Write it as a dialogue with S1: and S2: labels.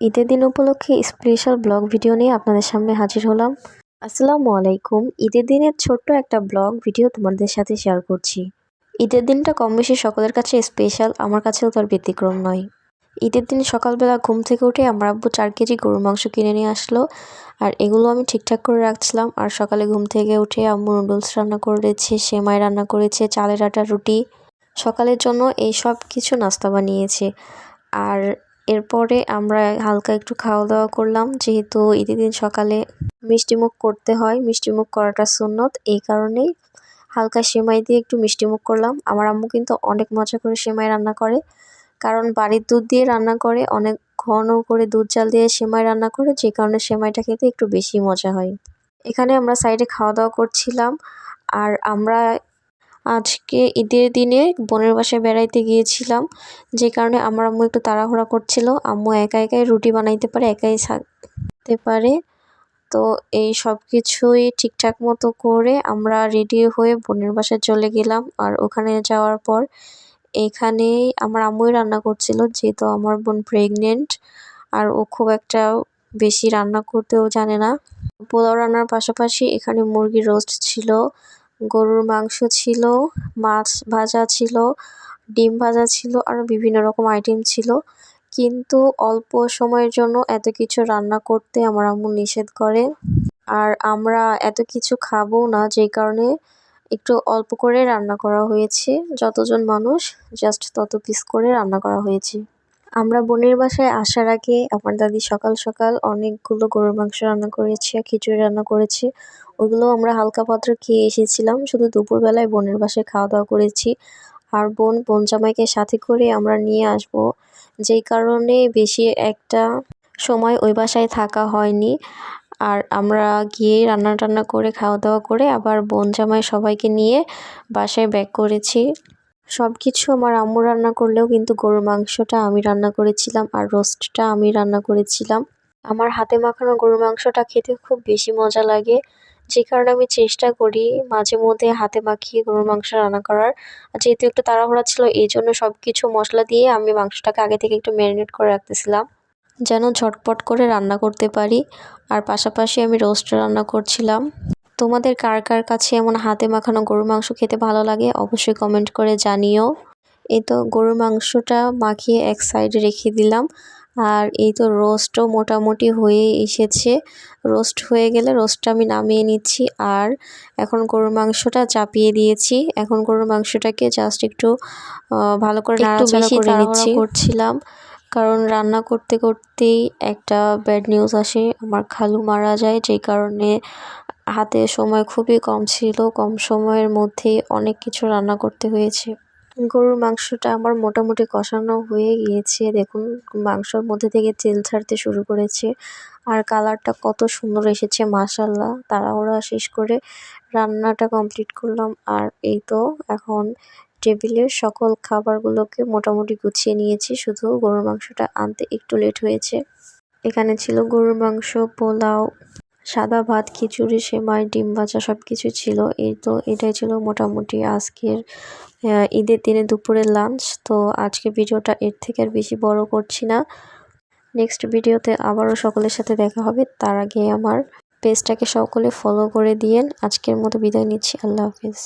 S1: ঈদের দিন উপলক্ষে স্পেশাল ব্লগ ভিডিও নিয়ে আপনাদের সামনে হাজির হলাম। আসসালামু আলাইকুম। ঈদের দিনের ছোট্ট একটা ব্লগ ভিডিও তোমাদের সাথে শেয়ার করছি। ঈদের দিনটা কম বেশি সকলের কাছে স্পেশাল, আমার কাছেও তার ব্যতিক্রম নয়। ঈদের দিন সকালবেলা ঘুম থেকে উঠে আমার আব্বু 4 কেজি গরুর মাংস কিনে নিয়ে আসলো, আর এগুলো আমি ঠিকঠাক করে রাখছিলাম। আর সকালে ঘুম থেকে উঠে আম্মু নুডলস রান্না করেছে, সেমাই রান্না করেছে, চালের আটা রুটি, সকালের জন্য এই সব কিছু নাস্তা বানিয়েছে। আর এরপরে আমরা হালকা একটু খাওয়া দাওয়া করলাম, যেহেতু ঈদের দিন সকালে মিষ্টিমুখ করতে হয়, মিষ্টিমুখ করাটা সুন্নত, এই কারণেই হালকা সেমাই দিয়ে একটু মিষ্টিমুখ করলাম। আমার আম্মু কিন্তু অনেক মজা করে সেমাই রান্না করে, কারণ বাড়ির দুধ দিয়ে রান্না করে, অনেক ঘন করে দুধ জাল দিয়ে সেমাই রান্না করে, যে কারণে সেমাইটা খেতে একটু বেশি মজা হয়। এখানে আমরা সাইডে খাওয়া দাওয়া করছিলাম। আর আমরা আজকে ঈদের দিনে বোনের বাসায় বেড়াইতে গিয়েছিলাম, যে কারণে আমার আম্মু একটু তাড়াহুড়া করছিল। আম্মু একাই রুটি বানাইতে পারে, একাই ছাড়তে পারে। তো এই সব কিছুই ঠিকঠাক মতো করে আমরা রেডি হয়ে বোনের বাসায় চলে গেলাম। আর ওখানে যাওয়ার পর এখানেই আমার আম্মুই রান্না করছিল, যেহেতু আমার বোন প্রেগনেন্ট আর ও খুব একটা বেশি রান্না করতেও জানে না। পোলাও রান্নার পাশাপাশি এখানে মুরগির রোস্ট ছিল, গরুর মাংস ছিল, মাছ ভাজা ছিল, ডিম ভাজা ছিল, আরও বিভিন্ন রকম আইটেম ছিল। কিন্তু অল্প সময়ের জন্য এত কিছু রান্না করতে আমার আম্মু নিষেধ করে। আর আমরা এত কিছু খাবো না, যেই কারণে একটু অল্প করে রান্না করা হয়েছে। যতজন মানুষ জাস্ট তত পিস করে রান্না করা হয়েছে। আমরা বোনের বাসায় আসার আগে আমার দাদি সকাল সকাল অনেকগুলো গরুর মাংস রান্না করেছে, খিচুড়ি রান্না করেছে, ওগুলো আমরা হালকা পাতলা খেয়ে এসেছিলাম। শুধু দুপুরবেলায় বোনের বাসায় খাওয়া দাওয়া করেছি। আর বোন জামাইকে সাথে করে আমরা নিয়ে আসব, যেই কারণে বেশি একটা সময় ওই বাসায় থাকা হয়নি। আর আমরা গিয়েই রান্না টান্না করে খাওয়া দাওয়া করে আবার বোন জামাই সবাইকে নিয়ে বাসায় ব্যাক করেছি। সব কিছু আমার আম্মু রান্না করলেও কিন্তু গরুর মাংসটা আমি রান্না করেছিলাম, আর রোস্টটা আমি রান্না করেছিলাম। আমার হাতে মাখানো গরুর মাংসটা খেতে খুব বেশি মজা লাগে, যে কারণে আমি চেষ্টা করি মাঝে মধ্যে হাতে মাখিয়ে গরুর মাংস রান্না করার। যেহেতু একটু তাড়াহুড়া ছিল, এই জন্য সব কিছু মশলা দিয়ে আমি মাংসটাকে আগে থেকে একটু ম্যারিনেট করে রাখতেছিলাম, যেন ঝটপট করে রান্না করতে পারি। আর পাশাপাশি আমি রোস্ট রান্না করছিলাম। তোমাদের কার কার কাছে এমন হাতে মাখানো গরুর মাংস খেতে ভালো লাগে অবশ্যই কমেন্ট করে জানিও। এই তো গরুর মাংসটা মাখিয়ে এক সাইডে রেখে দিলাম। আর এই তো রোস্টও মোটামুটি হয়ে এসেছে। রোস্ট হয়ে গেলে রোস্টটা আমি নামিয়ে নিচ্ছি। আর এখন গরুর মাংসটা চাপিয়ে দিয়েছি। এখন গরুর মাংসটাকে জাস্ট একটু ভালো করে নাড়াচাড়া করে নিচ্ছি। করছিলাম কারণ রান্না করতে করতেই একটা ব্যাড নিউজ আসে, আমার খালু মারা যায়, যেই কারণে হাতে সময় খুবই কম ছিল, কম সময়ের মধ্যেই অনেক কিছু রান্না করতে হয়েছে। গরুর মাংসটা আমার মোটামুটি কষানো হয়ে গিয়েছে, দেখুন মাংসর মধ্যে থেকে তেল ছাড়তে শুরু করেছে, আর কালারটা কত সুন্দর এসেছে মাশাআল্লাহ। তাড়াহুড়া শেষ করে রান্নাটা কমপ্লিট করলাম। আর এই তো এখন টেবিলের সকল খাবারগুলোকে মোটামুটি গুছিয়ে নিয়েছি, শুধু গরুর মাংসটা আনতে একটু লেট হয়েছে। এখানে ছিল গরুর মাংস, পোলাও, সাদা ভাত, খিচুড়ি, সেমাই, ডিম ভাজা সব কিছু ছিল। এই তো এটাই ছিল মোটামুটি আজকের ঈদের দিনে দুপুরের লাঞ্চ। তো আজকে ভিডিওটা এর থেকে আর বেশি বড় করছি না। নেক্সট ভিডিওতে আবারও সকলের সাথে দেখা হবে, তার আগে আমার পেজটাকে সকলে ফলো করে দিয়েন। আজকের মতো বিদায় নিচ্ছি, আল্লাহ হাফিজ।